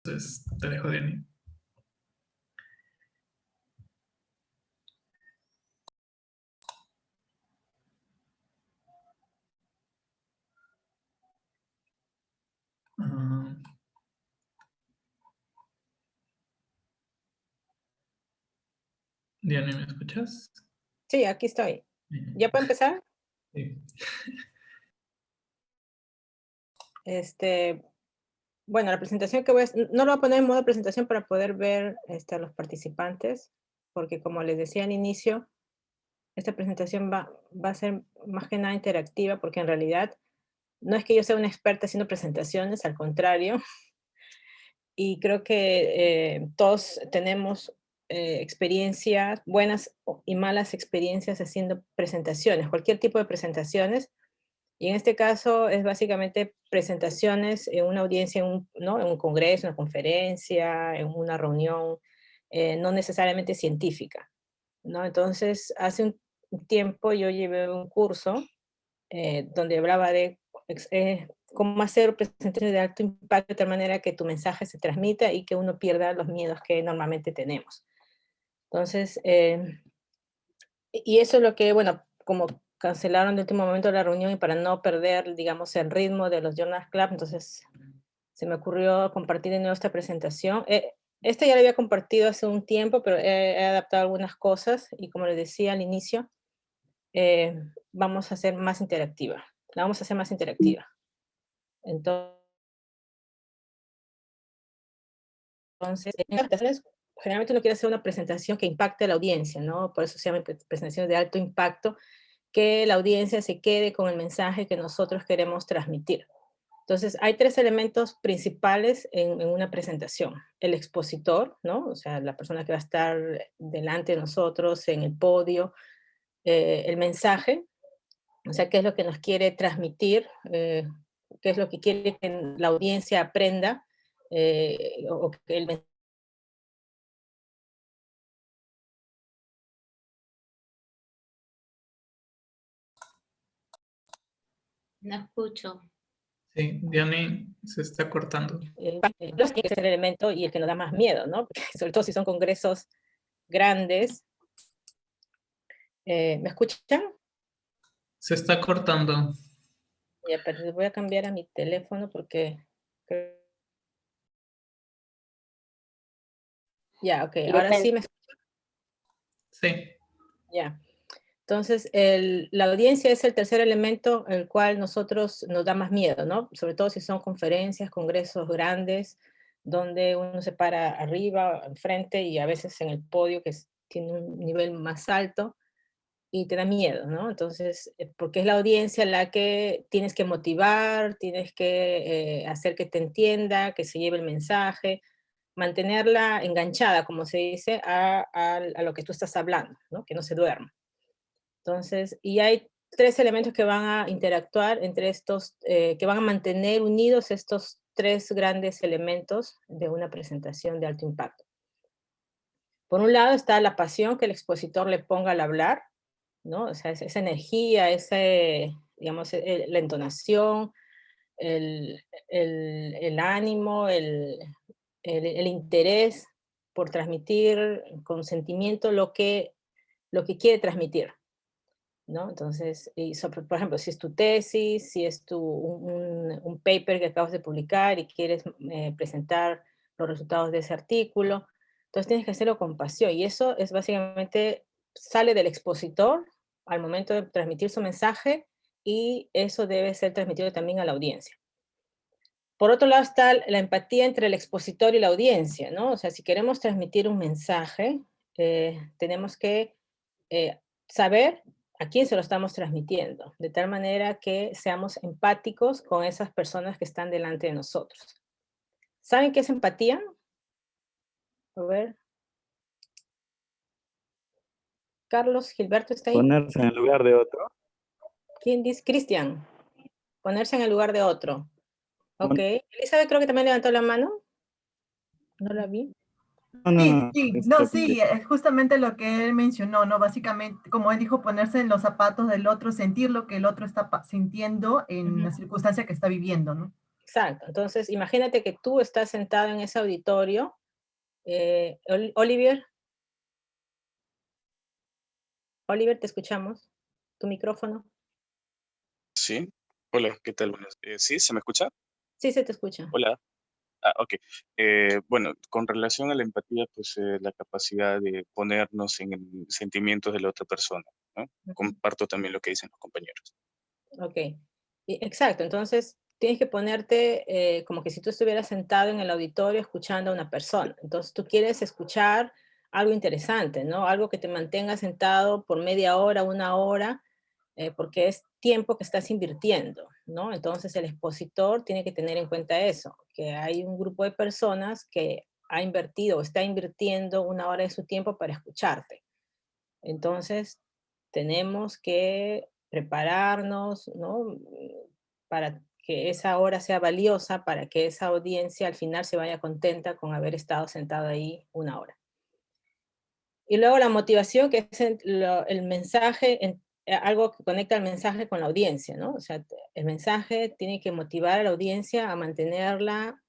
Entonces, te dejo, Diony. Diony, ¿me escuchas? Sí, aquí estoy. ¿Ya puedo empezar? Sí. Bueno, la presentación que no lo voy a poner en modo presentación para poder ver a los participantes, porque como les decía al inicio, esta presentación va a ser más que nada interactiva, porque en realidad no es que yo sea una experta haciendo presentaciones, al contrario, y creo que todos tenemos experiencias, buenas y malas experiencias haciendo presentaciones, cualquier tipo de presentaciones. Y en este caso es básicamente presentaciones en una audiencia, ¿no? En un congreso, una conferencia, en una reunión, no necesariamente científica, ¿no? Entonces, hace un tiempo yo llevé un curso donde hablaba de cómo hacer presentaciones de alto impacto de tal manera que tu mensaje se transmita y que uno pierda los miedos que normalmente tenemos. Entonces, y eso es lo que, bueno, como cancelaron de último momento la reunión y para no perder, digamos, el ritmo de los Journal Club, entonces se me ocurrió compartir de nuevo esta presentación. Esta ya la había compartido hace un tiempo, pero he adaptado algunas cosas y como les decía al inicio, vamos a hacer más interactiva. La vamos a hacer más interactiva. Entonces, en las presentaciones, generalmente uno quiere hacer una presentación que impacte a la audiencia, ¿no? Por eso se llama presentaciones de alto impacto, que la audiencia se quede con el mensaje que nosotros queremos transmitir. Entonces, hay tres elementos principales en una presentación. El expositor, ¿no? O sea, la persona que va a estar delante de nosotros en el podio. El mensaje, o sea, qué es lo que nos quiere transmitir, qué es lo que quiere que la audiencia aprenda, o que el mensaje. No escucho. Sí, Diony se está cortando. Es el elemento y el que nos da más miedo, ¿no? Porque, sobre todo si son congresos grandes. ¿Me escuchan? Se está cortando. Ya, pero voy a cambiar a mi teléfono porque... Ya, ok, ahora sí me escuchan. Sí. Ya. Entonces, la audiencia es el tercer elemento, el cual nosotros nos da más miedo, ¿no? Sobre todo si son conferencias, congresos grandes, donde uno se para arriba, enfrente y a veces en el podio, que tiene un nivel más alto, y te da miedo, ¿no? Entonces, porque es la audiencia la que tienes que motivar, tienes que hacer que te entienda, que se lleve el mensaje, mantenerla enganchada, como se dice, a lo que tú estás hablando, ¿no? Que no se duerma. Entonces, y hay tres elementos que van a interactuar entre estos, que van a mantener unidos estos tres grandes elementos de una presentación de alto impacto. Por un lado está la pasión que el expositor le ponga al hablar, ¿no? O sea, esa energía, digamos, la entonación, el ánimo, el interés por transmitir con sentimiento lo que quiere transmitir, ¿no? Entonces, por ejemplo, si es tu tesis, si es un paper que acabas de publicar y quieres presentar los resultados de ese artículo, entonces tienes que hacerlo con pasión y eso es básicamente, sale del expositor al momento de transmitir su mensaje y eso debe ser transmitido también a la audiencia. Por otro lado está la empatía entre el expositor y la audiencia, ¿no? O sea, si queremos transmitir un mensaje, tenemos que saber a quién se lo estamos transmitiendo, de tal manera que seamos empáticos con esas personas que están delante de nosotros. ¿Saben qué es empatía? A ver. Carlos, Gilberto, ¿está ahí? Ponerse en el lugar de otro. ¿Quién dice? Cristian. Ponerse en el lugar de otro. Ok. Elizabeth creo que también levantó la mano. No la vi. Sí, es justamente lo que él mencionó, ¿no? Básicamente, como él dijo, ponerse en los zapatos del otro, sentir lo que el otro está sintiendo en la circunstancia que está viviendo, ¿no? Exacto. Entonces, imagínate que tú estás sentado en ese auditorio. Oliver, te escuchamos. Tu micrófono. Sí. Hola, ¿qué tal? Buenas. ¿Sí? ¿Se me escucha? Sí, se te escucha. Hola. Ok. Bueno, con relación a la empatía, pues la capacidad de ponernos en sentimientos de la otra persona, ¿no? Ujú. Comparto también lo que dicen los compañeros. Ok. Exacto. Entonces, tienes que ponerte como que si tú estuvieras sentado en el auditorio escuchando a una persona. Entonces, tú quieres escuchar algo interesante, ¿no? Algo que te mantenga sentado por media hora, una hora, porque es tiempo que estás invirtiendo, ¿no? Entonces el expositor tiene que tener en cuenta eso, que hay un grupo de personas que ha invertido o está invirtiendo una hora de su tiempo para escucharte. Entonces tenemos que prepararnos, ¿no? Para que esa hora sea valiosa, para que esa audiencia al final se vaya contenta con haber estado sentado ahí una hora. Y luego la motivación, que es el mensaje, algo que conecta el mensaje con la audiencia, ¿no? O sea, el mensaje tiene que motivar a la audiencia a mantenerla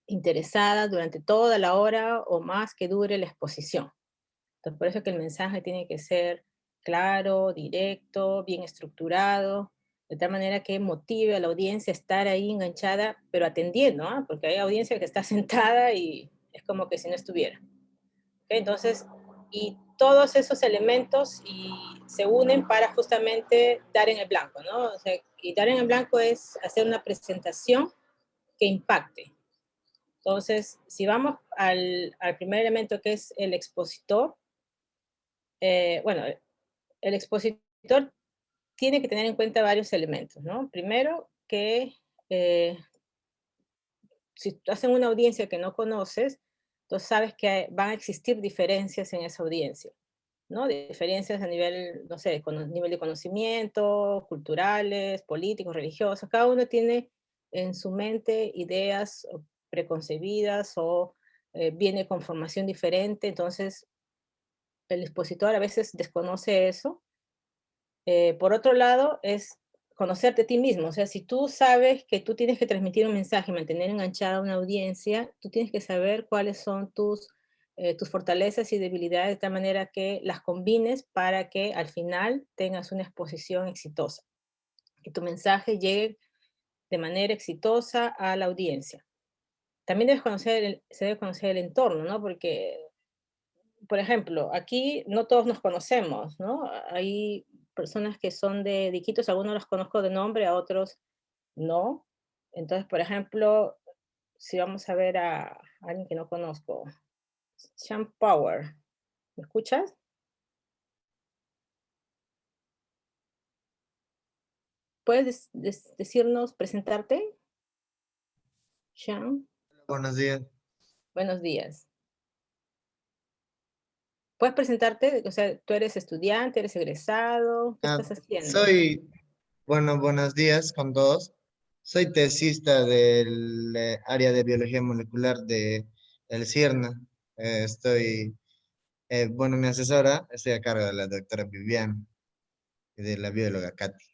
interesada durante toda la hora o más que dure la exposición. Entonces, por eso que el mensaje tiene que ser claro, directo, bien estructurado, de tal manera que motive a la audiencia a estar ahí enganchada, pero atendiendo, ¿ah? Porque hay audiencia que está sentada y es como que si no estuviera. ¿Ok? Entonces, y todos esos elementos se unen para justamente dar en el blanco, ¿no? O sea, y dar en el blanco es hacer una presentación que impacte. Entonces, si vamos al primer elemento, que es el expositor, bueno, el expositor tiene que tener en cuenta varios elementos, ¿no? Primero, que si tú estás en una audiencia que no conoces, entonces sabes que van a existir diferencias en esa audiencia, ¿no? Diferencias a nivel, no sé, nivel de conocimiento, culturales, políticos, religiosos. Cada uno tiene en su mente ideas preconcebidas o viene con formación diferente, entonces el expositor a veces desconoce eso. Por otro lado, es conocerte a ti mismo. O sea, si tú sabes que tú tienes que transmitir un mensaje, mantener enganchada a una audiencia, tú tienes que saber cuáles son tus fortalezas y debilidades de tal manera que las combines para que al final tengas una exposición exitosa, que tu mensaje llegue de manera exitosa a la audiencia. También se debe conocer el entorno, ¿no? Porque por ejemplo, aquí no todos nos conocemos, ¿no? Hay personas que son de Iquitos, algunos los conozco de nombre, a otros no. Entonces, por ejemplo, si vamos a ver a alguien que no conozco, Sean Power, ¿me escuchas? ¿Puedes decirnos, presentarte? Sean, Buenos días. buenos días. ¿Puedes presentarte? O sea, tú eres estudiante, eres egresado, ¿qué estás haciendo? Buenos días con todos. Soy tesista del área de biología molecular de el CIRNA. Mi asesora, estoy a cargo de la doctora Viviana y de la bióloga Katy.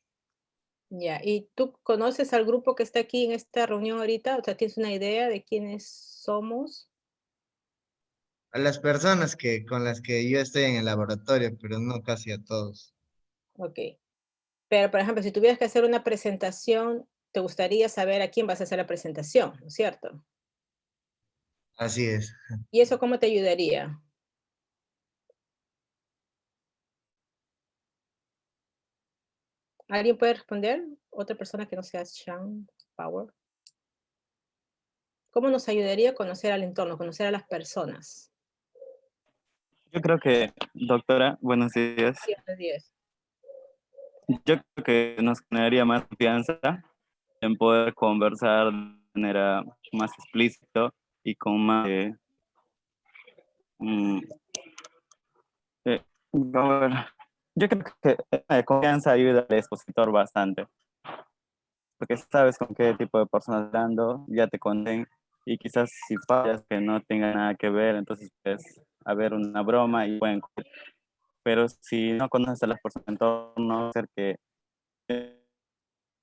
Ya, ¿y tú conoces al grupo que está aquí en esta reunión ahorita? O sea, ¿tienes una idea de quiénes somos? A las personas con las que yo estoy en el laboratorio, pero no casi a todos. Ok. Pero, por ejemplo, si tuvieras que hacer una presentación, te gustaría saber a quién vas a hacer la presentación, ¿no es cierto? Así es. ¿Y eso cómo te ayudaría? ¿Alguien puede responder? ¿Otra persona que no sea Sean Power? ¿Cómo nos ayudaría a conocer al entorno, conocer a las personas? Yo creo que, doctora, buenos días. 10 de 10. Yo creo que nos generaría más confianza en poder conversar de manera más explícita y con más... mm, a ver, yo creo que la confianza ayuda al expositor bastante, porque sabes con qué tipo de personas hablando, ya te conocen y quizás si fallas que no tenga nada que ver, entonces pues haber una broma y pueden... Pero si no conoces a las personas en torno, ser que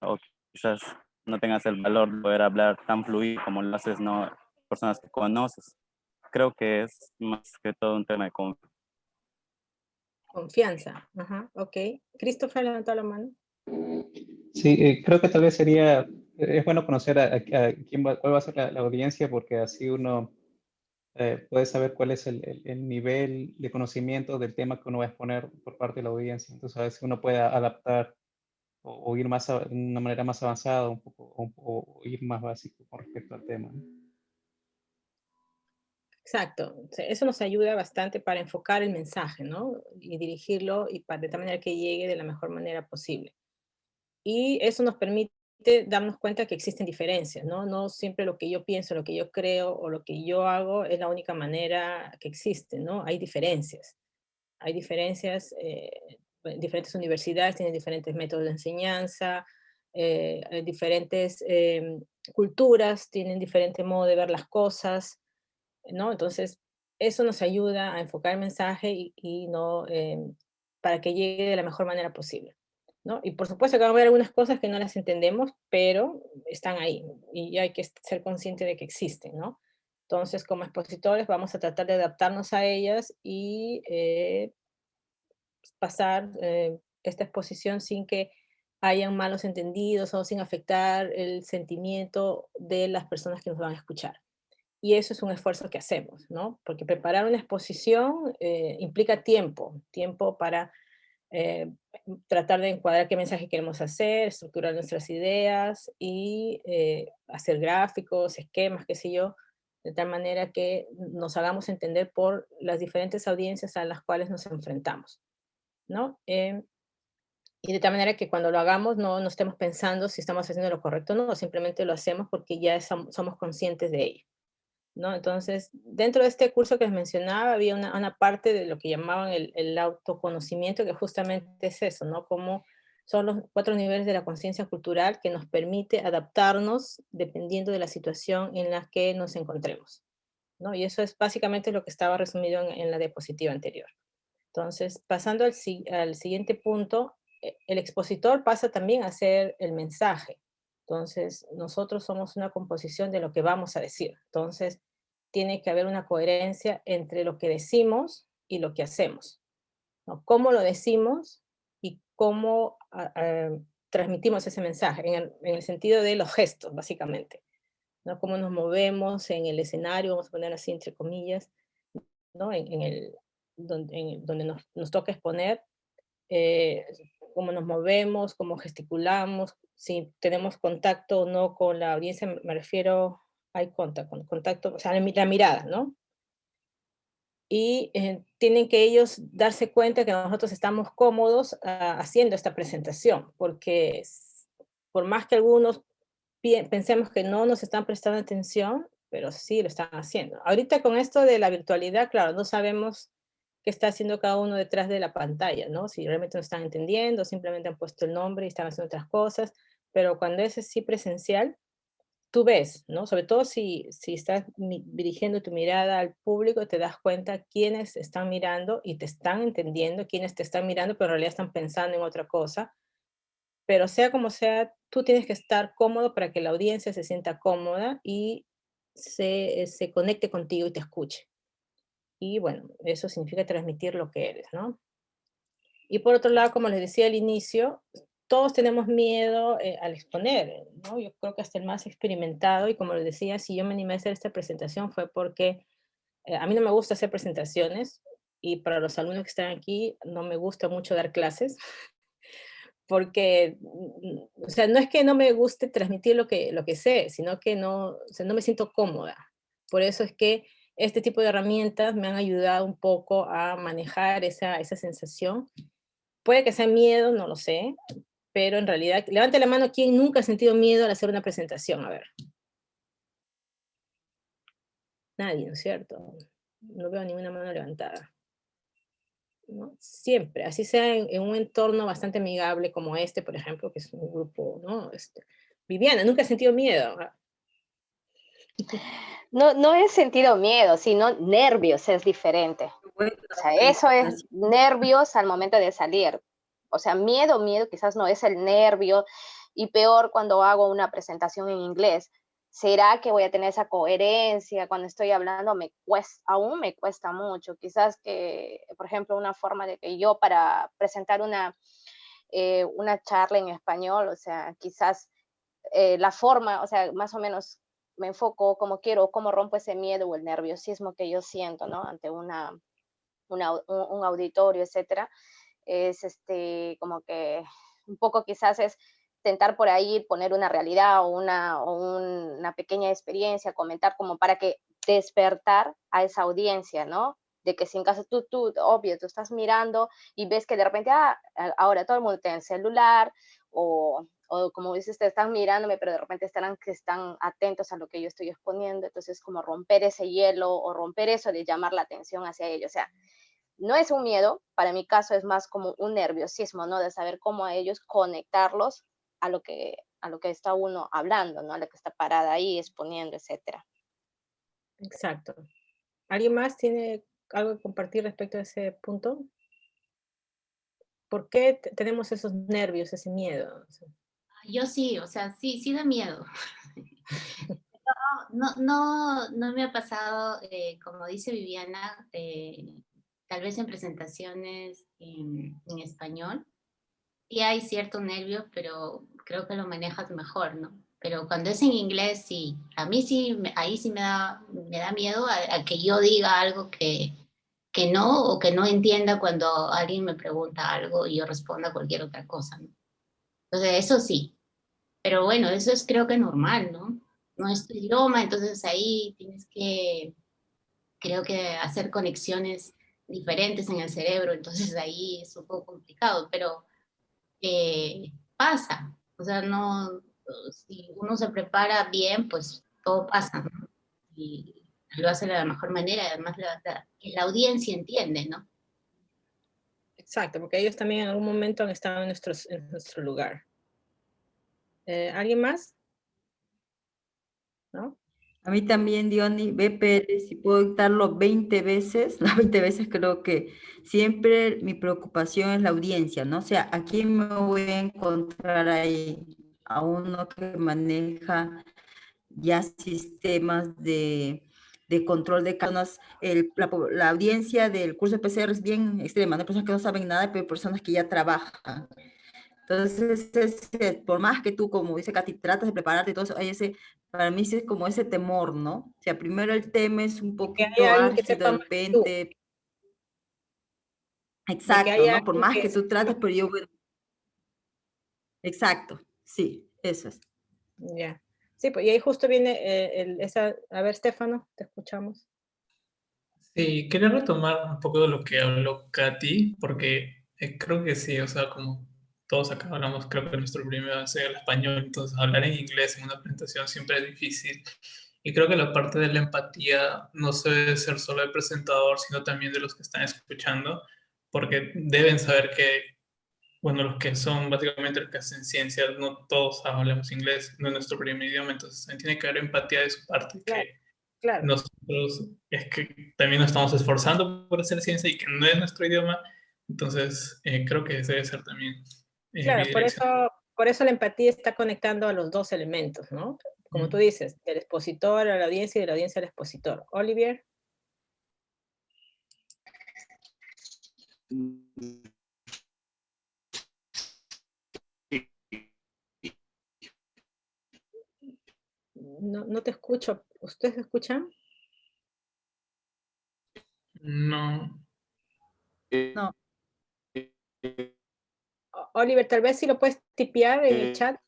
o quizás no tengas el valor de poder hablar tan fluido como lo haces, ¿no? Personas que conoces. Creo que es más que todo un tema de confianza. Confianza. Ajá, ok. Christopher levantó la mano. Sí, creo que tal vez sería, es bueno conocer a quién cuál va a ser la audiencia, porque así uno puede saber cuál es el nivel de conocimiento del tema que uno va a exponer por parte de la audiencia. Entonces, a veces uno puede adaptar o ir más de una manera más avanzada, un poco, o ir más básico con respecto al tema, ¿no? Exacto. Eso nos ayuda bastante para enfocar el mensaje, ¿no? Y dirigirlo y de tal manera que llegue de la mejor manera posible. Y eso nos permite darnos cuenta que existen diferencias, ¿no? No siempre lo que yo pienso, lo que yo creo o lo que yo hago es la única manera que existe, ¿no? Hay diferencias. Hay diferencias, diferentes universidades tienen diferentes métodos de enseñanza, diferentes culturas tienen diferente modo de ver las cosas, ¿no? Entonces, eso nos ayuda a enfocar el mensaje y no, para que llegue de la mejor manera posible, ¿no? Y por supuesto que va a haber algunas cosas que no las entendemos, pero están ahí y hay que ser consciente de que existen, ¿no? Entonces, como expositores, vamos a tratar de adaptarnos a ellas y pasar esta exposición sin que hayan malos entendidos o sin afectar el sentimiento de las personas que nos van a escuchar. Y eso es un esfuerzo que hacemos, ¿no? Porque preparar una exposición implica tiempo, tiempo para tratar de encuadrar qué mensaje queremos hacer, estructurar nuestras ideas y hacer gráficos, esquemas, qué sé yo, de tal manera que nos hagamos entender por las diferentes audiencias a las cuales nos enfrentamos, ¿no? Y de tal manera que cuando lo hagamos no estemos pensando si estamos haciendo lo correcto o no, simplemente lo hacemos porque ya somos conscientes de ello, ¿no? Entonces, dentro de este curso que les mencionaba, había una parte de lo que llamaban el autoconocimiento, que justamente es eso, ¿no? Como son los 4 niveles de la conciencia cultural que nos permite adaptarnos dependiendo de la situación en la que nos encontremos, ¿no? Y eso es básicamente lo que estaba resumido en la diapositiva anterior. Entonces, pasando al siguiente punto, el expositor pasa también a ser el mensaje. Entonces, nosotros somos una composición de lo que vamos a decir. Entonces, tiene que haber una coherencia entre lo que decimos y lo que hacemos, ¿no? Cómo lo decimos y cómo transmitimos ese mensaje, en el sentido de los gestos, básicamente, ¿no? Cómo nos movemos en el escenario, vamos a poner así entre comillas, ¿no? Donde nos toca exponer, eh, cómo nos movemos, cómo gesticulamos, si tenemos contacto o no con la audiencia, me refiero, hay contacto, o sea, la mirada, ¿no? Y tienen que ellos darse cuenta que nosotros estamos cómodos haciendo esta presentación, porque por más que algunos pensemos que no nos están prestando atención, pero sí lo están haciendo. Ahorita con esto de la virtualidad, claro, no sabemos qué está haciendo cada uno detrás de la pantalla, ¿no? Si realmente no están entendiendo, simplemente han puesto el nombre y están haciendo otras cosas, pero cuando es así presencial, tú ves, ¿no? Sobre todo si estás dirigiendo tu mirada al público, te das cuenta quiénes están mirando y te están entendiendo, quiénes te están mirando, pero en realidad están pensando en otra cosa. Pero sea como sea, tú tienes que estar cómodo para que la audiencia se sienta cómoda y se conecte contigo y te escuche. Y bueno, eso significa transmitir lo que eres, ¿no? Y por otro lado, como les decía al inicio, todos tenemos miedo al exponer, ¿no? Yo creo que hasta el más experimentado, y como les decía, si yo me animé a hacer esta presentación fue porque a mí no me gusta hacer presentaciones, y para los alumnos que están aquí, no me gusta mucho dar clases, porque, o sea, no es que no me guste transmitir lo que sé, sino que no, o sea, no me siento cómoda. Por eso es que este tipo de herramientas me han ayudado un poco a manejar esa sensación. Puede que sea miedo, no lo sé, pero en realidad, levante la mano quien nunca ha sentido miedo al hacer una presentación, a ver. Nadie, ¿no es cierto? No veo ninguna mano levantada, ¿no? Siempre, así sea en un entorno bastante amigable como este, por ejemplo, que es un grupo, ¿no? Viviana, nunca ha sentido miedo. No, no he sentido miedo, sino nervios, es diferente. O sea, eso es nervios al momento de salir. O sea, miedo quizás no es el nervio Y peor cuando hago una presentación en inglés. ¿Será que voy a tener esa coherencia cuando estoy hablando? Aún me cuesta mucho. Quizás que, por ejemplo, una forma de que yo para presentar una charla en español, o sea, quizás la forma, o sea, más o menos me enfoco como quiero, cómo rompo ese miedo o el nerviosismo que yo siento, ¿no? Ante un auditorio, etcétera. Es como que un poco quizás es tentar por ahí poner una realidad o una pequeña experiencia, comentar como para que despertar a esa audiencia, ¿no? De que si en caso tú, obvio, tú estás mirando y ves que de repente, ahora todo el mundo tiene el celular o como dices, te están mirándome, pero de repente están atentos a lo que yo estoy exponiendo, entonces como romper ese hielo o romper eso de llamar la atención hacia ellos, o sea, no es un miedo, para mi caso es más como un nerviosismo, ¿no? De saber cómo a ellos conectarlos a lo que está uno hablando, ¿no? A lo que está parada ahí, exponiendo, etcétera. Exacto. ¿Alguien más tiene algo que compartir respecto a ese punto? ¿Por qué tenemos esos nervios, ese miedo? Yo sí, o sea, sí da miedo. No me ha pasado, como dice Viviana, tal vez en presentaciones en español, sí hay cierto nervio, pero creo que lo manejas mejor, ¿no? Pero cuando es en inglés, sí, a mí sí, ahí sí me da miedo a que yo diga algo que no, o que no entienda cuando alguien me pregunta algo y yo responda cualquier otra cosa, ¿no? Entonces, eso sí, pero bueno, eso es creo que normal, ¿no? No es tu idioma, entonces ahí tienes que, creo que hacer conexiones diferentes en el cerebro, entonces ahí es un poco complicado, pero pasa, o sea, no, si uno se prepara bien, pues todo pasa, ¿no? Y lo hace de la mejor manera, y además la audiencia entiende, ¿no? Exacto, porque ellos también en algún momento han estado en nuestro lugar. ¿Alguien más? ¿No? A mí también, Diony, BPL, si puedo dictarlo 20 veces, las 20 veces creo que siempre mi preocupación es la audiencia, ¿no? O sea, ¿a quién me voy a encontrar ahí? A uno que maneja ya sistemas de control de personas. La audiencia del curso de PCR es bien extrema, no hay personas que no saben nada, pero hay personas que ya trabajan. Entonces, por más que tú, como dice Katy, tratas de prepararte y todo eso, hay para mí sí es como ese temor, ¿no? O sea, primero el tema es un Que poquito haya alguien que álgido sepa de más que tú. repente. De que Exacto, haya ¿no? Por alguien más que que tú sepa trates, más pero que yo... tú. Exacto, sí, eso es. Ya. Sí, pues y ahí justo viene a ver, Stefano, te escuchamos. Sí, quería retomar un poco de lo que habló Katy, porque creo que sí, o sea, como todos acá hablamos, creo que nuestro primer sea el español, entonces hablar en inglés en una presentación siempre es difícil. Y creo que la parte de la empatía no se debe ser solo del presentador, sino también de los que están escuchando, porque deben saber que, bueno, los que son básicamente los que hacen ciencias, no todos hablamos inglés, no es nuestro primer idioma, entonces también tiene que haber empatía de su parte, Claro, que claro. nosotros es que también nos estamos esforzando por hacer ciencia y que no es nuestro idioma, entonces creo que ese debe ser también mi Claro, dirección. por eso la empatía está conectando a los dos elementos, ¿no? Como tú dices, del expositor a la audiencia y de la audiencia al expositor. Olivier. No te escucho. ¿Ustedes escuchan? No. No. Oliver, tal vez si lo puedes tipear en el chat.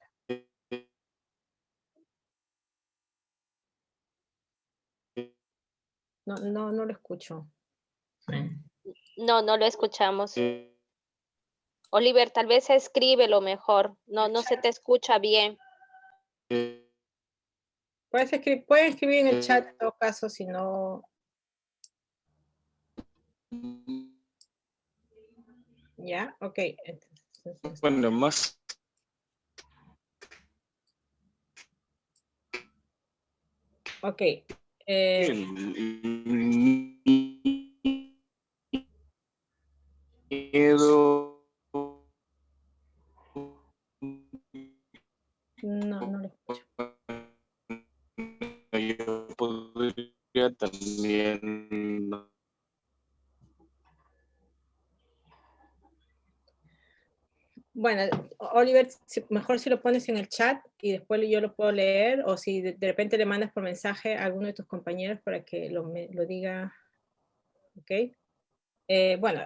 No lo escucho. No lo escuchamos. Oliver, tal vez escríbelo mejor. No se te escucha bien. Pueden escribir en el chat en todo caso, si no. ¿Ya? Ok. Entonces, Bueno, más... ok. Miedo bien. Bueno, Oliver, mejor si lo pones en el chat y después yo lo puedo leer, o si de repente le mandas por mensaje a alguno de tus compañeros para que lo diga, ¿ok? Bueno,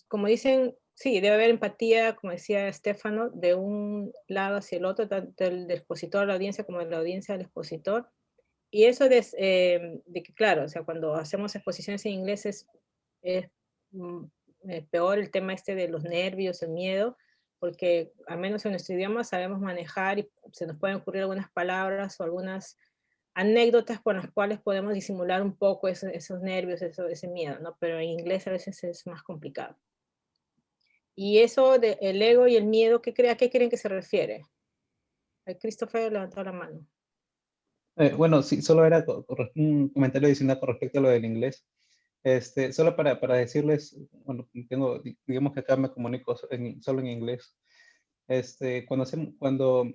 como dicen, sí, debe haber empatía, como decía Estefano, de un lado hacia el otro, tanto del expositor a la audiencia como de la audiencia al expositor. Y eso de que, claro, o sea, cuando hacemos exposiciones en inglés es peor el tema este de los nervios, el miedo, porque al menos en nuestro idioma sabemos manejar y se nos pueden ocurrir algunas palabras o algunas anécdotas con las cuales podemos disimular un poco esos nervios, ese miedo, ¿no? Pero en inglés a veces es más complicado. Y eso del ego y el miedo, ¿a qué creen que se refiere? Christopher levantó la mano. Bueno, sí, solo era un comentario adicional con respecto a lo del inglés. Solo para decirles, bueno, digamos que acá me comunico solo en inglés. Cuando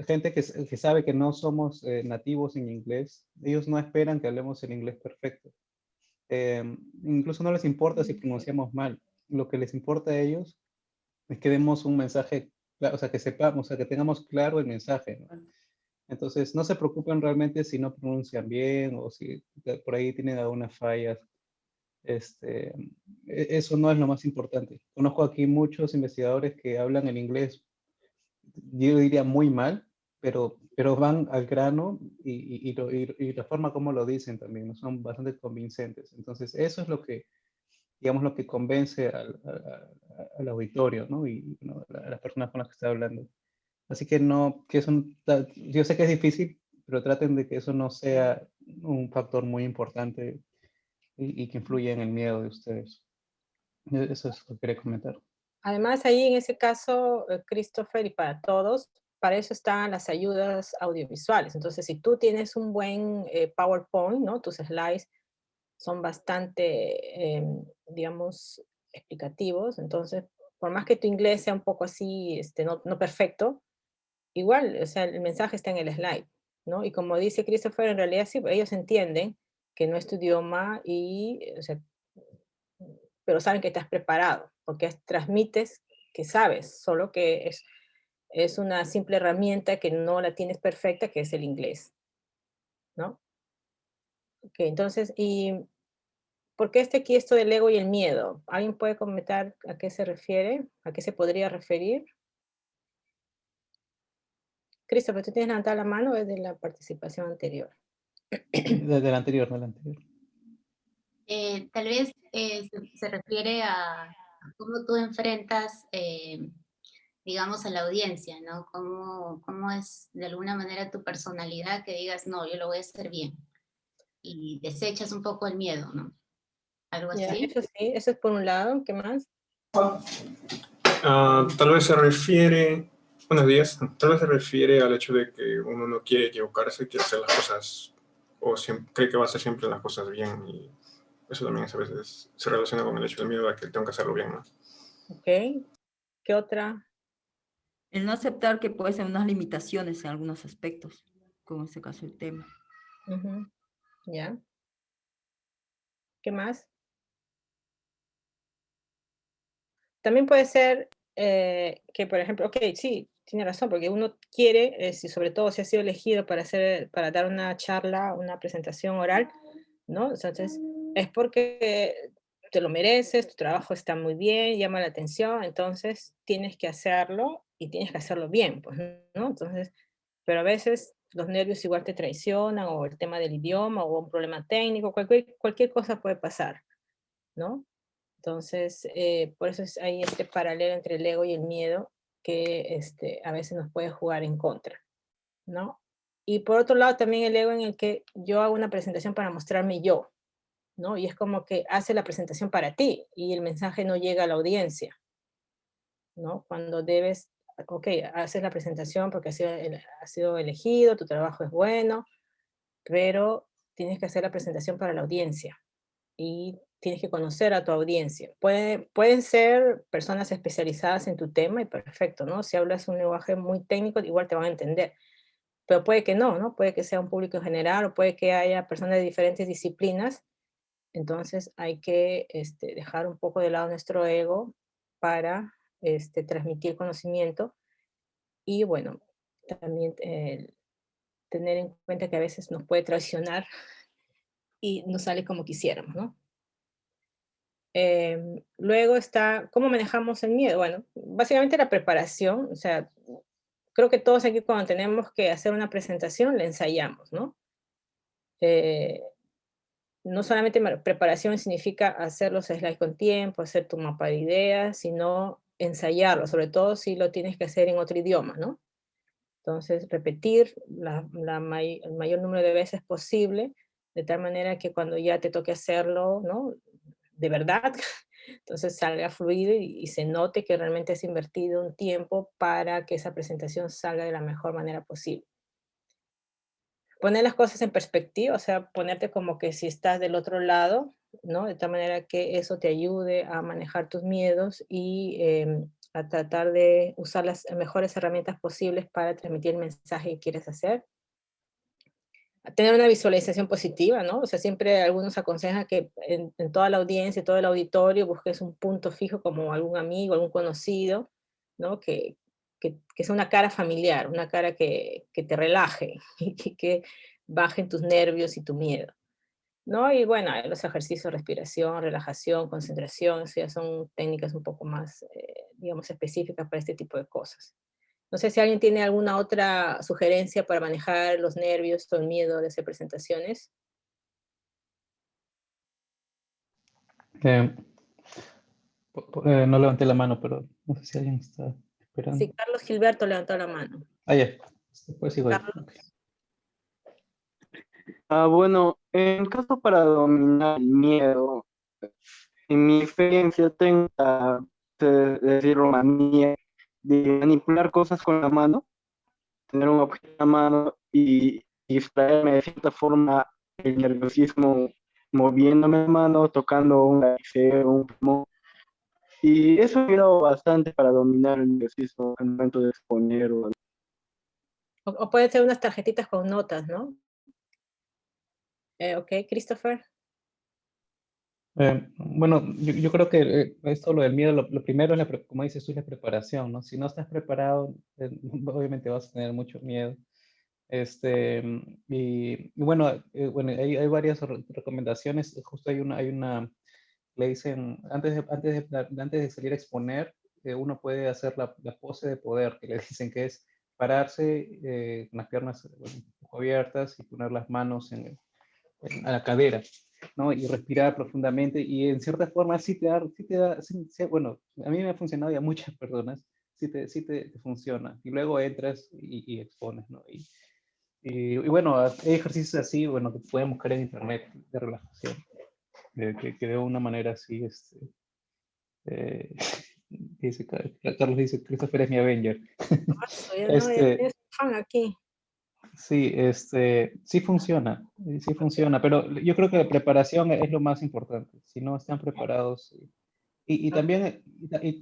gente que sabe que no somos nativos en inglés, ellos no esperan que hablemos el inglés perfecto. Incluso no les importa si pronunciamos mal. Lo que les importa a ellos es que demos un mensaje, o sea, que sepamos, o sea, que tengamos claro el mensaje, ¿no? Entonces, no se preocupen realmente si no pronuncian bien o si por ahí tienen algunas fallas. Eso no es lo más importante. Conozco aquí muchos investigadores que hablan el inglés, yo diría muy mal, pero van al grano y la forma como lo dicen también, ¿no? Son bastante convincentes. Entonces, eso es lo que, digamos, lo que convence al auditorio, ¿no? Y ¿no? a las personas con las que está hablando. Así que no, yo sé que es difícil, pero traten de que eso no sea un factor muy importante y que influya en el miedo de ustedes. Eso es lo que quería comentar. Además, ahí en ese caso, Christopher, y para todos, para eso están las ayudas audiovisuales. Entonces, si tú tienes un buen PowerPoint, ¿no? Tus slides son bastante, digamos, explicativos. Entonces, por más que tu inglés sea un poco así, no perfecto, igual, o sea, el mensaje está en el slide, ¿no? Y como dice Christopher, en realidad sí, ellos entienden que no es tu idioma o sea, pero saben que estás preparado, porque transmites que sabes, solo que es una simple herramienta que no la tienes perfecta, que es el inglés, ¿no? Ok, entonces, ¿y por qué aquí esto del ego y el miedo? ¿Alguien puede comentar a qué se refiere? ¿A qué se podría referir? Christopher, ¿tú tienes levantada la mano desde la participación anterior? Desde el anterior. Tal vez se refiere a cómo tú enfrentas, digamos, a la audiencia, ¿no? Cómo es de alguna manera tu personalidad que digas, no, yo lo voy a hacer bien. Y desechas un poco el miedo, ¿no? Algo Ya, así. eso sí, eso es por un lado. ¿Qué más? Tal vez se refiere, buenos días, tal vez se refiere al hecho de que uno no quiere equivocarse, quiere hacer las cosas, o cree que va a hacer siempre las cosas bien, y eso también a veces se relaciona con el hecho del miedo a que tengo que hacerlo bien, ¿no? Ok. ¿Qué otra? El no aceptar que puede ser unas limitaciones en algunos aspectos, como en este caso el tema. Ya. ¿Qué más? También puede ser que, por ejemplo, ok, sí, tiene razón, porque uno quiere, sobre todo si ha sido elegido para dar una charla, una presentación oral, ¿no? Entonces, es porque te lo mereces, tu trabajo está muy bien, llama la atención, entonces tienes que hacerlo y tienes que hacerlo bien, pues, ¿no? Entonces, pero a veces los nervios igual te traicionan, o el tema del idioma, o un problema técnico, cualquier cosa puede pasar, ¿no? Entonces, por eso hay este paralelo entre el ego y el miedo que a veces nos puede jugar en contra, ¿no? Y por otro lado, también el ego en el que yo hago una presentación para mostrarme yo, ¿no? Y es como que hace la presentación para ti y el mensaje no llega a la audiencia, ¿no? Cuando ok, haces la presentación porque has sido elegido, tu trabajo es bueno, pero tienes que hacer la presentación para la audiencia y tienes que conocer a tu audiencia. Pueden ser personas especializadas en tu tema y perfecto, ¿no? Si hablas un lenguaje muy técnico, igual te van a entender, pero puede que no, ¿no? Puede que sea un público en general o puede que haya personas de diferentes disciplinas Entonces hay que dejar un poco de lado nuestro ego para transmitir conocimiento y bueno, también tener en cuenta que a veces nos puede traicionar y no sale como quisiéramos, ¿no? Luego está, ¿cómo manejamos el miedo? Bueno, básicamente la preparación, o sea, creo que todos aquí cuando tenemos que hacer una presentación la ensayamos, ¿no? No solamente preparación significa hacer los slides con tiempo, hacer tu mapa de ideas, sino ensayarlo, sobre todo si lo tienes que hacer en otro idioma, ¿no? Entonces, repetir el mayor número de veces posible, de tal manera que cuando ya te toque hacerlo, ¿no? De verdad, entonces salga fluido y se note que realmente has invertido un tiempo para que esa presentación salga de la mejor manera posible. Poner las cosas en perspectiva, o sea, ponerte como que si estás del otro lado, ¿no? De tal manera que eso te ayude a manejar tus miedos y a tratar de usar las mejores herramientas posibles para transmitir el mensaje que quieres hacer. A tener una visualización positiva, ¿no? O sea, siempre algunos aconsejan que en toda la audiencia, todo el auditorio, busques un punto fijo como algún amigo, algún conocido, ¿no? Que sea una cara familiar, una cara que te relaje y que bajen tus nervios y tu miedo, ¿no? Y bueno, los ejercicios de respiración, relajación, concentración, eso ya son técnicas un poco más, digamos, específicas para este tipo de cosas. No sé si alguien tiene alguna otra sugerencia para manejar los nervios o el miedo de hacer presentaciones. Eh, no levanté la mano, pero no sé si alguien está esperando. Sí, Carlos Gilberto levantó la mano. Ah, ya. Después sigo yo. Carlos. Bueno, en caso para dominar el miedo, en mi experiencia tengo la, decirlo, manía de manipular cosas con la mano, tener un objeto en la mano y distraerme de cierta forma el nerviosismo moviéndome la mano, tocando un lapicero, un plumón. Y eso me ha ayudado bastante para dominar el nerviosismo al momento de exponer. O pueden ser unas tarjetitas con notas, ¿no? Ok, Christopher. Bueno, yo creo que esto, lo del miedo, lo primero es, como dices tú, es la preparación, ¿no? Si no estás preparado, obviamente vas a tener mucho miedo. Y bueno, bueno hay varias recomendaciones. Justo hay una, le dicen, antes de salir a exponer, uno puede hacer la pose de poder, que le dicen que es pararse con las piernas un poco abiertas y poner las manos a la cadera, ¿no? Y respirar profundamente y en cierta forma sí te da, bueno, a mí me ha funcionado y a muchas personas, sí te funciona. Y luego entras y expones, ¿no? Y bueno, hay ejercicios así, bueno, que pueden buscar en internet de relajación, que de una manera así, dice, Carlos dice, Christopher es mi Avenger. Ya tienes un fan aquí. Sí, sí funciona, pero yo creo que la preparación es lo más importante. Si no están preparados, y también,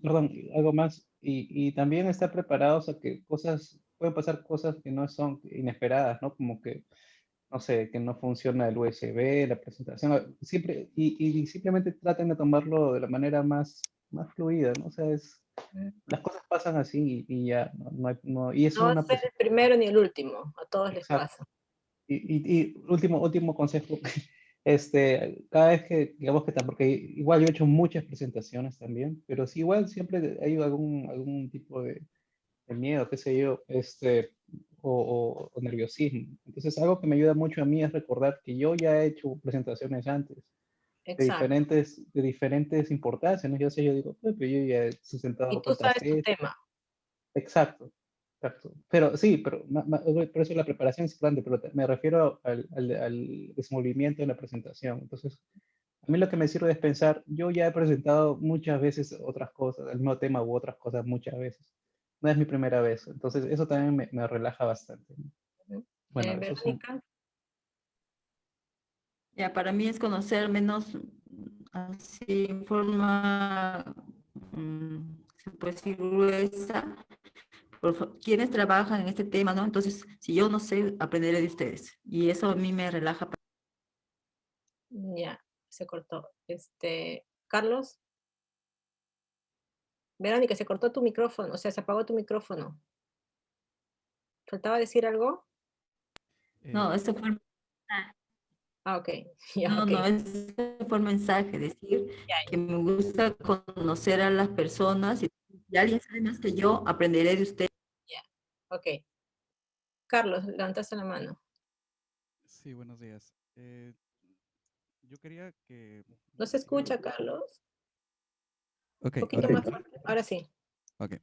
perdón, algo más, y también estar preparados a que pueden pasar cosas que no son inesperadas, ¿no? Como que, no sé, que no funciona el USB, la presentación, siempre, y simplemente traten de tomarlo de la manera más fluida, ¿no? O sea, las cosas pasan así y ya, y eso No es una ser el primero ni el último, a todos les Exacto. pasa. Y último consejo, cada vez que, digamos que porque igual yo he hecho muchas presentaciones también, pero sí, igual siempre hay algún tipo de miedo, qué sé yo, o nerviosismo. Entonces, algo que me ayuda mucho a mí es recordar que yo ya he hecho presentaciones antes, Exacto. de diferentes importancias, ¿no? Yo sé, yo digo, pues yo ya he sentado Y tú contra sabes tu tema. Exacto, exacto. Pero sí, pero por eso la preparación es grande, pero me refiero al desenvolvimiento de la presentación. Entonces, a mí lo que me sirve es pensar, yo ya he presentado muchas veces otras cosas, el mismo tema u otras cosas muchas veces. No es mi primera vez, entonces eso también me relaja bastante. Bueno, eso es Verónica. Ya, para mí es conocer menos así en forma, se puede decir, gruesa, quienes trabajan en este tema, ¿no? Entonces, si yo no sé, aprenderé de ustedes. Y eso a mí me relaja. Ya. se cortó. Carlos. Verónica, se cortó tu micrófono, o sea, se apagó tu micrófono. ¿Faltaba decir algo? No, eso fue el Ah, ok. Ya, No, ok. no, ese fue el mensaje, decir Ya, que me gusta conocer a las personas y si alguien sabe más que yo, aprenderé de usted. ya. Ok. Carlos, levantaste la mano. Sí, buenos días. Yo quería que... ¿No se escucha, Carlos? Ok, Un poquito más fuerte. Ahora sí. Ok.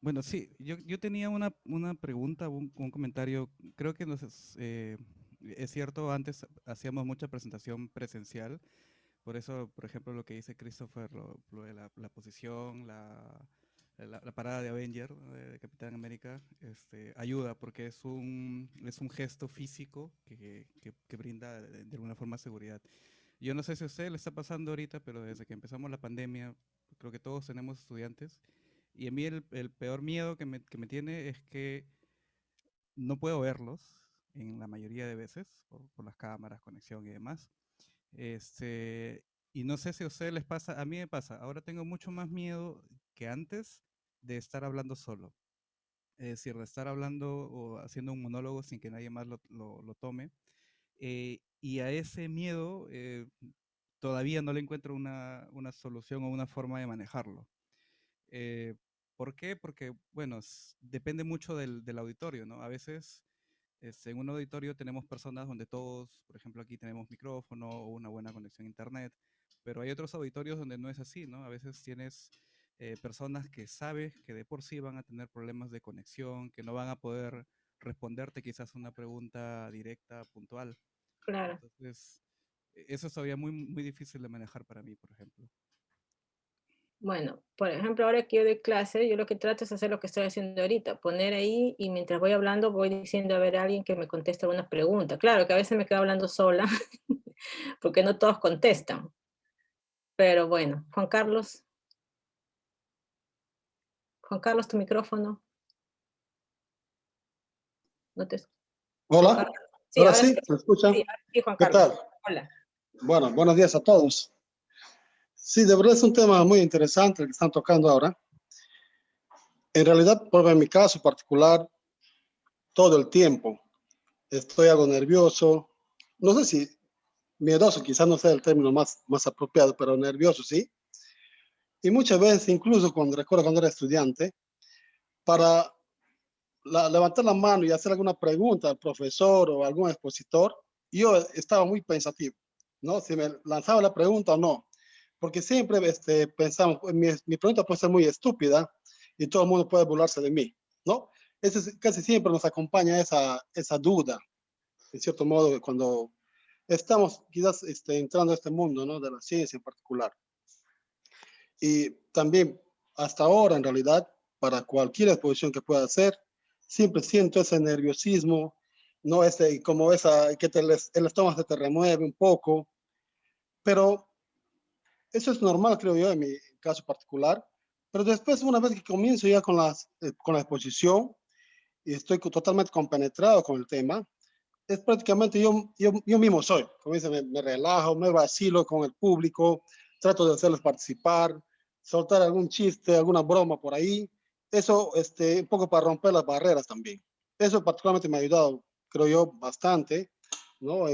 Bueno, sí, yo tenía una pregunta, un comentario. Creo que es cierto, antes hacíamos mucha presentación presencial. Por eso, por ejemplo, lo que dice Christopher, lo de la posición, la parada de Avenger, de Capitán América, ayuda porque es un gesto físico que brinda de alguna forma seguridad. Yo no sé si a usted le está pasando ahorita, pero desde que empezamos la pandemia, creo que todos tenemos estudiantes, y a mí el peor miedo que me tiene es que no puedo verlos en la mayoría de veces, por las cámaras, conexión y demás. Y no sé si a ustedes les pasa, a mí me pasa, ahora tengo mucho más miedo que antes de estar hablando solo. Es decir, de estar hablando o haciendo un monólogo sin que nadie más lo tome. Y a ese miedo todavía no le encuentro una solución o una forma de manejarlo. Eh, ¿Por qué? Porque, bueno, depende mucho del auditorio, ¿no? A veces en un auditorio tenemos personas donde todos, por ejemplo, aquí tenemos micrófono o una buena conexión a internet, pero hay otros auditorios donde no es así, ¿no? A veces tienes personas que sabes que de por sí van a tener problemas de conexión, que no van a poder responderte quizás una pregunta directa, puntual. Claro. Entonces, eso es todavía muy, muy difícil de manejar para mí, por ejemplo. Bueno, por ejemplo, ahora que yo doy clase, yo lo que trato es hacer lo que estoy haciendo ahorita, poner ahí y mientras voy hablando voy diciendo a ver a alguien que me conteste alguna pregunta. Claro que a veces me quedo hablando sola, porque no todos contestan. Pero bueno, Juan Carlos, tu micrófono. No te... Hola, Sí, ahora ahora sí, sí. ¿se escucha? Sí, ahora sí, Juan ¿Qué Carlos. tal? Hola. Bueno, buenos días a todos. Sí, de verdad es un tema muy interesante el que están tocando ahora. En realidad, en mi caso particular, todo el tiempo estoy algo nervioso. No sé si miedoso, quizás no sea el término más apropiado, pero nervioso sí. Y muchas veces, incluso recuerdo cuando era estudiante, para levantar la mano y hacer alguna pregunta al profesor o algún expositor, yo estaba muy pensativo, ¿no? Si me lanzaba la pregunta o no. Porque siempre pensamos, mi pregunta puede ser muy estúpida y todo el mundo puede burlarse de mí, ¿no? Casi siempre nos acompaña esa duda, en cierto modo, cuando estamos quizás entrando a este mundo, ¿no? De la ciencia en particular. Y también, hasta ahora, en realidad, para cualquier exposición que pueda hacer, siempre siento ese nerviosismo, ¿no? Como que el estómago se te remueve un poco, pero eso es normal, creo yo, en mi caso particular. Pero después, una vez que comienzo ya con la exposición y estoy totalmente compenetrado con el tema, es prácticamente yo mismo soy. Como dice, me relajo, me vacilo con el público, trato de hacerlos participar, soltar algún chiste, alguna broma por ahí. Eso, un poco para romper las barreras también. Eso particularmente me ha ayudado, creo yo, bastante, ¿no?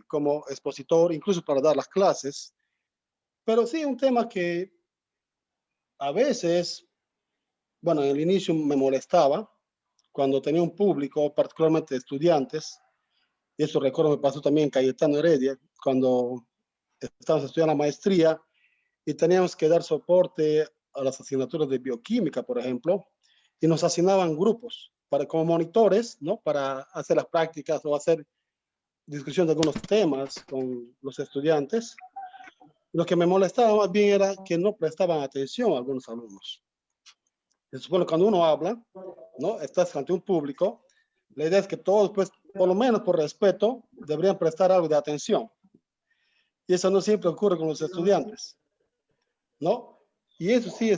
Como expositor, incluso para dar las clases. Pero sí, un tema que a veces, bueno, en el inicio me molestaba cuando tenía un público, particularmente estudiantes, y eso recuerdo me pasó también en Cayetano Heredia, cuando estábamos estudiando la maestría y teníamos que dar soporte a las asignaturas de bioquímica, por ejemplo, y nos asignaban grupos como monitores, ¿no? Para hacer las prácticas o hacer discusión de algunos temas con los estudiantes. Lo que me molestaba más bien era que no prestaban atención a algunos alumnos. Se supone que cuando uno habla, ¿no? Estás ante un público, la idea es que todos, pues, por lo menos por respeto, deberían prestar algo de atención. Y eso no siempre ocurre con los estudiantes, ¿no? Y eso sí,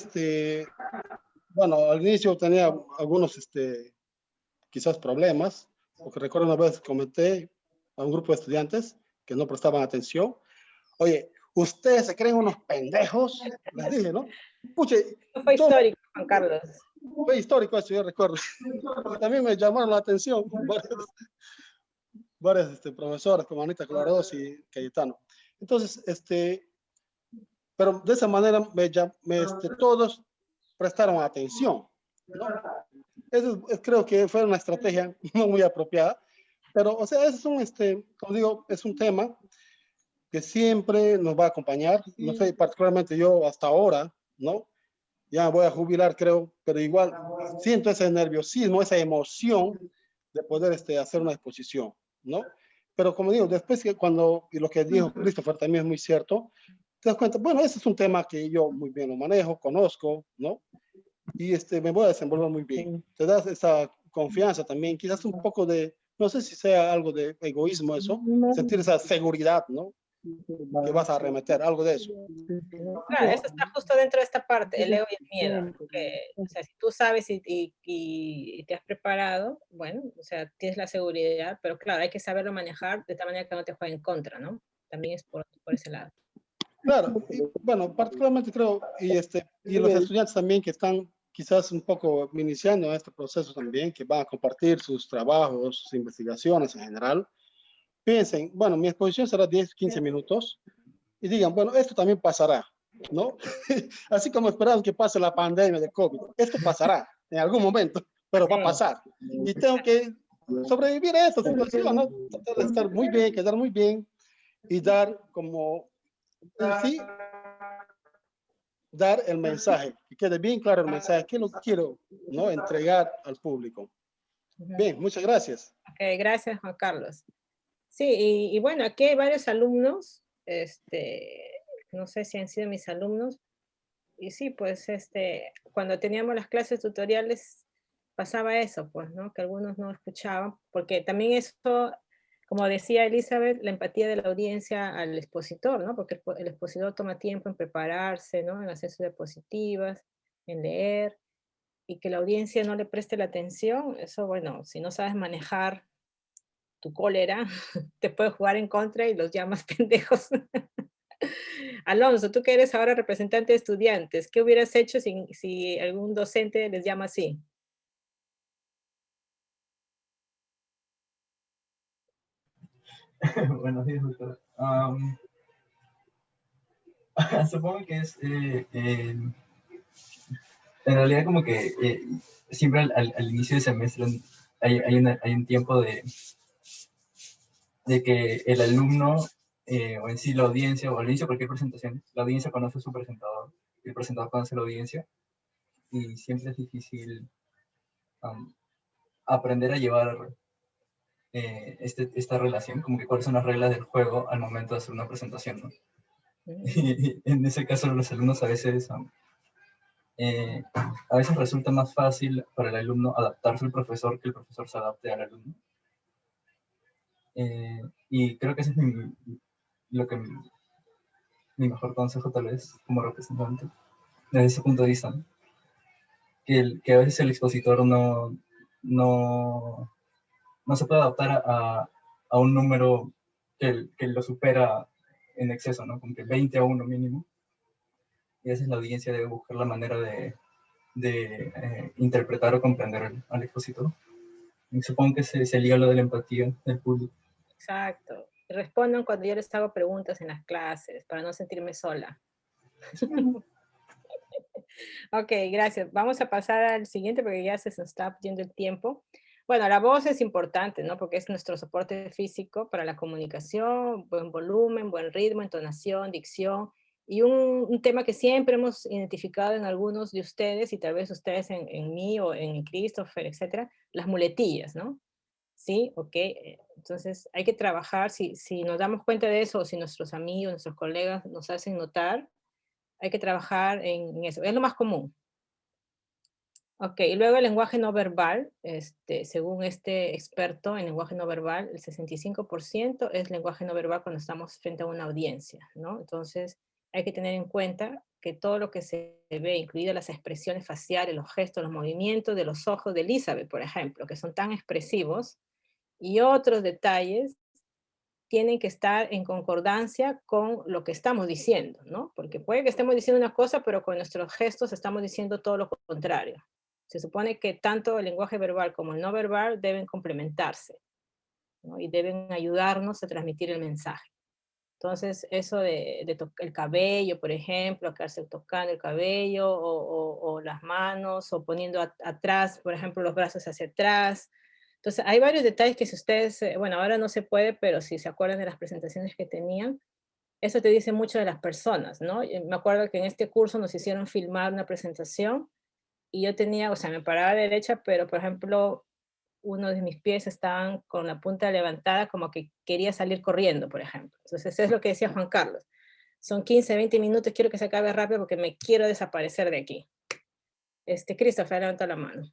bueno, al inicio tenía algunos, quizás problemas, porque recuerdo una vez comenté a un grupo de estudiantes que no prestaban atención. Oye, ustedes se creen unos pendejos, les dije, ¿no? Puche, Fue histórico, Juan Carlos. Fue histórico eso, yo recuerdo. También me llamaron la atención varias profesoras como Anita Clarados y Cayetano. Entonces, pero de esa manera todos prestaron atención, ¿no? Eso creo que fue una estrategia no muy apropiada, pero, o sea, es un, como digo, es un tema que siempre nos va a acompañar. No sé, particularmente yo hasta ahora, ¿no? Ya voy a jubilar, creo, pero igual siento ese nerviosismo, esa emoción de poder hacer una exposición, ¿no? Pero como digo, después que y lo que dijo Christopher también es muy cierto, te das cuenta, bueno, ese es un tema que yo muy bien lo manejo, conozco, ¿no? Y me voy a desenvolver muy bien. Te das esa confianza también, quizás un poco de, no sé si sea algo de egoísmo eso, sentir esa seguridad, ¿no? Que vas a arremeter, algo de eso. Claro, eso está justo dentro de esta parte, el ego y el miedo. Porque, o sea, si tú sabes y te has preparado, bueno, o sea, tienes la seguridad, pero claro, hay que saberlo manejar de tal manera que no te juegue en contra, ¿no? También es por ese lado. Claro, y, bueno, particularmente creo, y los estudiantes también que están quizás un poco iniciando este proceso también, que van a compartir sus trabajos, sus investigaciones en general, piensen, bueno, mi exposición será 10, 15 minutos, y digan, bueno, esto también pasará, ¿no? Así como esperamos que pase la pandemia de COVID, esto pasará en algún momento, pero va a pasar. Y tengo que sobrevivir a esta situación, ¿no? Tratar de estar muy bien, quedar muy bien, y dar como, sí, dar el mensaje, que quede bien claro el mensaje, que lo quiero, ¿no? Entregar al público. Bien, muchas gracias. Ok, gracias, Juan Carlos. Sí, y bueno, aquí hay varios alumnos, no sé si han sido mis alumnos, y sí, pues cuando teníamos las clases tutoriales pasaba eso, pues, ¿no? Que algunos no escuchaban, porque también eso, como decía Elizabeth, la empatía de la audiencia al expositor, ¿no? Porque el expositor toma tiempo en prepararse, ¿no? En hacer sus diapositivas, en leer, y que la audiencia no le preste la atención, eso, bueno, si no sabes manejar tu cólera, te puede jugar en contra y los llamas pendejos. Alonso, tú que eres ahora representante de estudiantes, ¿qué hubieras hecho si algún docente les llama así? Buenos días, doctor. Supongo que es, en realidad como que siempre al inicio del semestre hay un tiempo de que el alumno, o en sí la audiencia, o al inicio de cualquier presentación, la audiencia conoce a su presentador, y el presentador conoce a la audiencia, y siempre es difícil aprender a llevar esta relación, como que cuáles son las reglas del juego al momento de hacer una presentación, ¿no? Y en ese caso los alumnos a veces resulta más fácil para el alumno adaptarse al profesor que el profesor se adapte al alumno. Y creo que ese es mi mejor consejo tal vez como representante, desde ese punto de vista, ¿no? Que a veces el expositor no se puede adaptar a un número que lo supera en exceso, ¿no? Como que 20 a 1 mínimo. Y a veces la audiencia debe buscar la manera de interpretar o comprender al expositor. Y supongo que se liga lo de la empatía del público. Exacto. Respondan cuando yo les hago preguntas en las clases, para no sentirme sola. Ok, gracias. Vamos a pasar al siguiente porque ya se nos está yendo el tiempo. Bueno, la voz es importante, ¿no? Porque es nuestro soporte físico para la comunicación, buen volumen, buen ritmo, entonación, dicción. Y un tema que siempre hemos identificado en algunos de ustedes, y tal vez ustedes en mí o en Christopher, etcétera, las muletillas, ¿no? Sí, ok. Entonces hay que trabajar, si nos damos cuenta de eso, o si nuestros amigos, nuestros colegas nos hacen notar, hay que trabajar en eso. Es lo más común. Ok, y luego el lenguaje no verbal, según este experto en lenguaje no verbal, el 65% es lenguaje no verbal cuando estamos frente a una audiencia, ¿no? Entonces hay que tener en cuenta que todo lo que se ve, incluidas las expresiones faciales, los gestos, los movimientos de los ojos de Elizabeth, por ejemplo, que son tan expresivos, y otros detalles, tienen que estar en concordancia con lo que estamos diciendo, ¿no? Porque puede que estemos diciendo una cosa, pero con nuestros gestos estamos diciendo todo lo contrario. Se supone que tanto el lenguaje verbal como el no verbal deben complementarse, ¿no? Y deben ayudarnos a transmitir el mensaje. Entonces, eso de el cabello, por ejemplo, quedarse tocando el cabello, o las manos, o poniendo atrás, por ejemplo, los brazos hacia atrás. Entonces, hay varios detalles que si ustedes, bueno, ahora no se puede, pero si se acuerdan de las presentaciones que tenían, eso te dice mucho de las personas, ¿no? Me acuerdo que en este curso nos hicieron filmar una presentación, y yo tenía, o sea, me paraba derecha, pero, por ejemplo, uno de mis pies estaban con la punta levantada, como que quería salir corriendo, por ejemplo. Entonces, es lo que decía Juan Carlos. Son 15, 20 minutos, quiero que se acabe rápido porque me quiero desaparecer de aquí. Christopher, levanta la mano.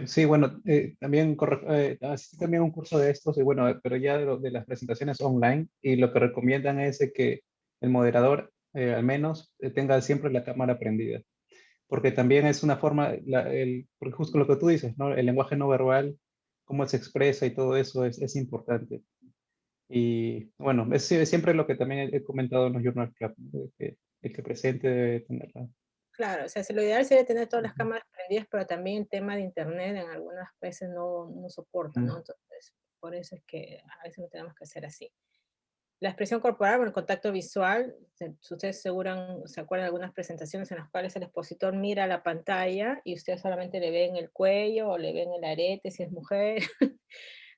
Sí, bueno, también asistí también a un curso de estos, y bueno, pero ya de las presentaciones online, y lo que recomiendan es de que el moderador al menos tenga siempre la cámara prendida, porque también es una forma, porque justo lo que tú dices, ¿no? El lenguaje no verbal, cómo se expresa y todo eso es importante. Y bueno, es siempre lo que también he comentado en los Journal Club, ¿no? Que el que presente debe tenerla. Claro, o sea, lo ideal sería tener todas las cámaras prendidas, pero también el tema de internet en algunas veces no soporta, ¿no? Entonces, por eso es que a veces lo tenemos que hacer así. La expresión corporal, bueno, el contacto visual, ustedes se acuerdan de algunas presentaciones en las cuales el expositor mira la pantalla y ustedes solamente le ven el cuello o le ven el arete si es mujer.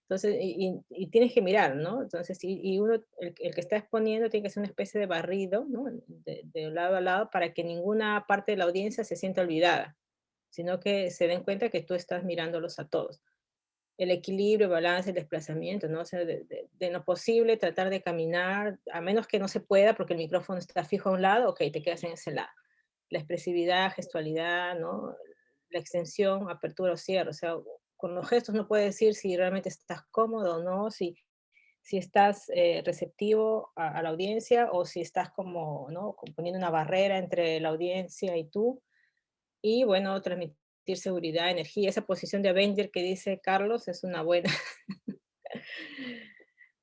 Entonces, y tienes que mirar, ¿no? Entonces, uno, el que está exponiendo tiene que hacer una especie de barrido, ¿no? De lado a lado para que ninguna parte de la audiencia se sienta olvidada, sino que se den cuenta que tú estás mirándolos a todos. El equilibrio, el balance, el desplazamiento, ¿no? O sea, de lo posible tratar de caminar, a menos que no se pueda porque el micrófono está fijo a un lado, ok, te quedas en ese lado. La expresividad, gestualidad, ¿no? La extensión, apertura o cierre, o sea, con los gestos no puedes decir si realmente estás cómodo o no, si estás receptivo a la audiencia o si estás como, ¿no? Poniendo una barrera entre la audiencia y tú. Y bueno, transmitir seguridad, energía. Esa posición de Avenger que dice Carlos es una buena,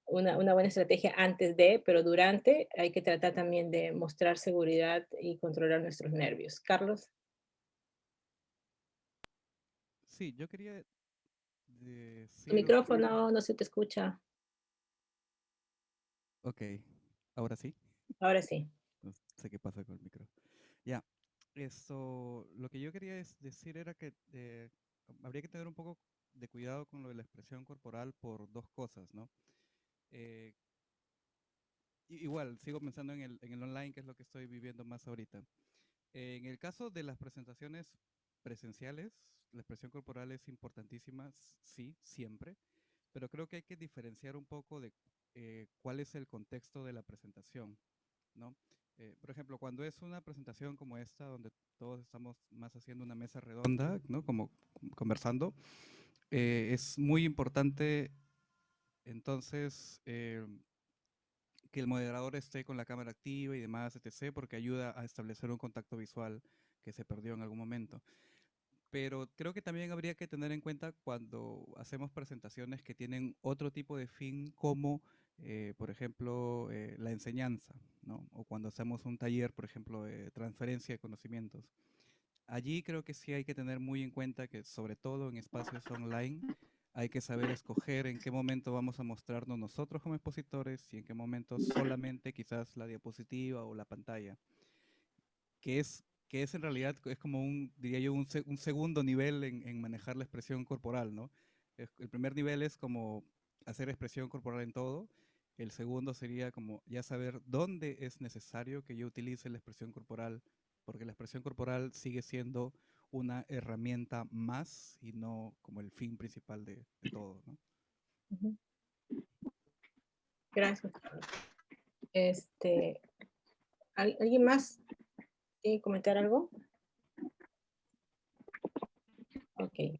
una buena estrategia antes de, pero durante hay que tratar también de mostrar seguridad y controlar nuestros nervios. Carlos. Sí, yo quería Tu decir... micrófono no se te escucha. Ok, ¿ahora sí? Ahora sí. No sé qué pasa con el micro. Ya, lo que yo quería decir era que habría que tener un poco de cuidado con lo de la expresión corporal por dos cosas, ¿no? Igual, sigo pensando en el online, que es lo que estoy viviendo más ahorita. En el caso de las presentaciones presenciales, la expresión corporal es importantísima, sí, siempre, pero creo que hay que diferenciar un poco de cuál es el contexto de la presentación, ¿no? Por ejemplo, cuando es una presentación como esta, donde todos estamos más haciendo una mesa redonda, ¿no? Como conversando, es muy importante entonces que el moderador esté con la cámara activa y demás, etc., porque ayuda a establecer un contacto visual que se perdió en algún momento. Pero creo que también habría que tener en cuenta cuando hacemos presentaciones que tienen otro tipo de fin, como por ejemplo la enseñanza, ¿no? O cuando hacemos un taller, por ejemplo, de transferencia de conocimientos. Allí creo que sí hay que tener muy en cuenta que, sobre todo en espacios online, hay que saber escoger en qué momento vamos a mostrarnos nosotros como expositores y en qué momento solamente quizás la diapositiva o la pantalla, que es en realidad, es como diría yo, un segundo nivel en manejar la expresión corporal, ¿no? El primer nivel es como hacer expresión corporal en todo. El segundo sería como ya saber dónde es necesario que yo utilice la expresión corporal, porque la expresión corporal sigue siendo una herramienta más y no como el fin principal de todo, ¿no? Gracias. ¿Alguien más quiere comentar algo? Ok.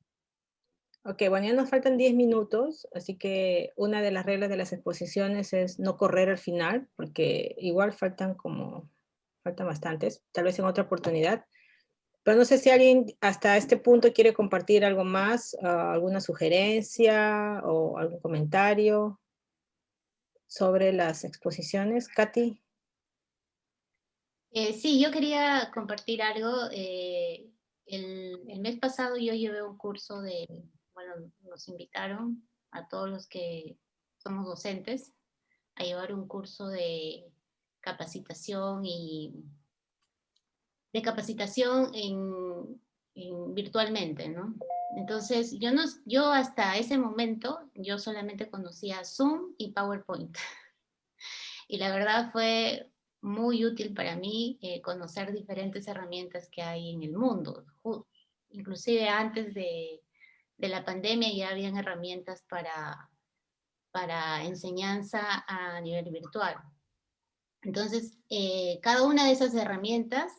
Ok, bueno, ya nos faltan 10 minutos, así que una de las reglas de las exposiciones es no correr al final, porque igual faltan bastantes, tal vez en otra oportunidad. Pero no sé si alguien hasta este punto quiere compartir algo más, alguna sugerencia o algún comentario. sobre las exposiciones. Katy. Sí, yo quería compartir algo. El mes pasado yo llevé un curso bueno, nos invitaron a todos los que somos docentes a llevar un curso de capacitación virtualmente, ¿no? Entonces, yo hasta ese momento, yo solamente conocía Zoom y PowerPoint. Y la verdad fue muy útil para mí conocer diferentes herramientas que hay en el mundo. Inclusive antes de la pandemia ya habían herramientas para enseñanza a nivel virtual. Entonces, cada una de esas herramientas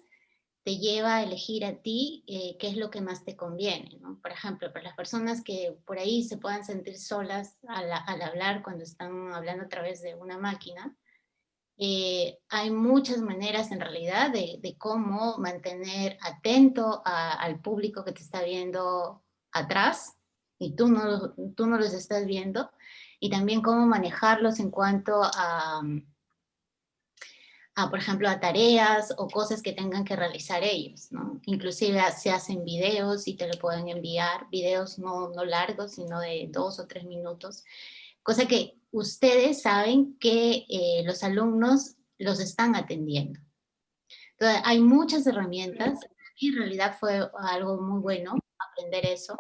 te lleva a elegir a ti qué es lo que más te conviene, ¿no? Por ejemplo, para las personas que por ahí se puedan sentir solas al hablar cuando están hablando a través de una máquina, hay muchas maneras en realidad de cómo mantener atento al público que te está viendo atrás y tú no los estás viendo, y también cómo manejarlos en cuanto por ejemplo, a tareas o cosas que tengan que realizar ellos, ¿no? Inclusive se hacen videos y te lo pueden enviar, videos no largos, sino de 2 o 3 minutos, cosa que ustedes saben que los alumnos los están atendiendo. Entonces, hay muchas herramientas, y en realidad fue algo muy bueno aprender eso,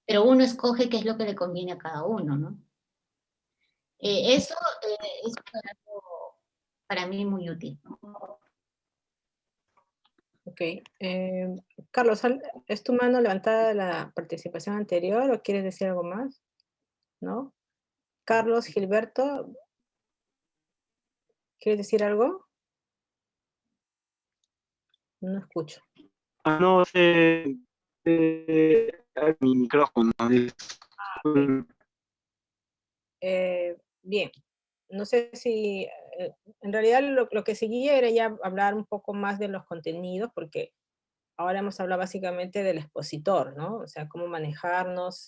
pero uno escoge qué es lo que le conviene a cada uno, ¿no? Eso fue algo para mí muy útil. Ok. Carlos, ¿es tu mano levantada de la participación anterior o quieres decir algo más? ¿No? Carlos, Gilberto, ¿quieres decir algo? No escucho. No sé, mi micrófono. Bien, no sé si, en realidad lo que seguía era ya hablar un poco más de los contenidos, porque ahora hemos hablado básicamente del expositor, ¿no? O sea, cómo manejarnos,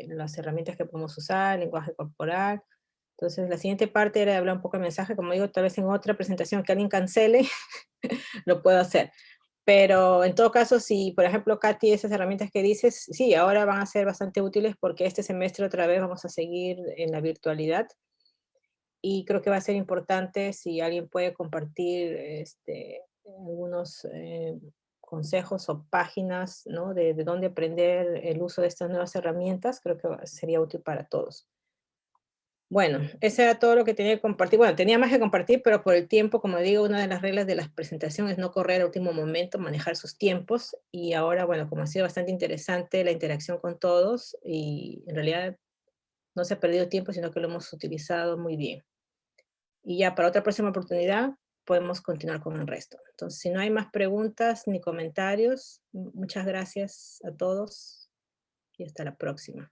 las herramientas que podemos usar, el lenguaje corporal. Entonces, la siguiente parte era hablar un poco del mensaje, como digo, tal vez en otra presentación que alguien cancele, lo puedo hacer. Pero en todo caso, si, por ejemplo, Katy, esas herramientas que dices, sí, ahora van a ser bastante útiles porque este semestre otra vez vamos a seguir en la virtualidad. Y creo que va a ser importante si alguien puede compartir algunos consejos o páginas, ¿no? de dónde aprender el uso de estas nuevas herramientas, creo que sería útil para todos. Bueno, eso era todo lo que tenía que compartir. Bueno, tenía más que compartir, pero por el tiempo, como digo, una de las reglas de las presentaciones es no correr al último momento, manejar sus tiempos. Y ahora, bueno, como ha sido bastante interesante la interacción con todos, y en realidad no se ha perdido tiempo, sino que lo hemos utilizado muy bien. Y ya para otra próxima oportunidad podemos continuar con el resto. Entonces, si no hay más preguntas ni comentarios, muchas gracias a todos y hasta la próxima.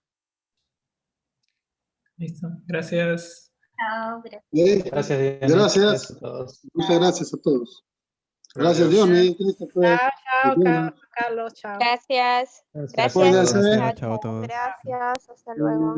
Listo, gracias. Chao, gracias. Bien, Gracias, Diana. gracias. A todos. Muchas gracias a todos. Gracias, Gracias. Johnny, Christopher. Chao, Diana. Carlos, chao. Gracias. Gracias. Gracias, Cuídense. muchachos. Chao a todos. Gracias. Hasta luego.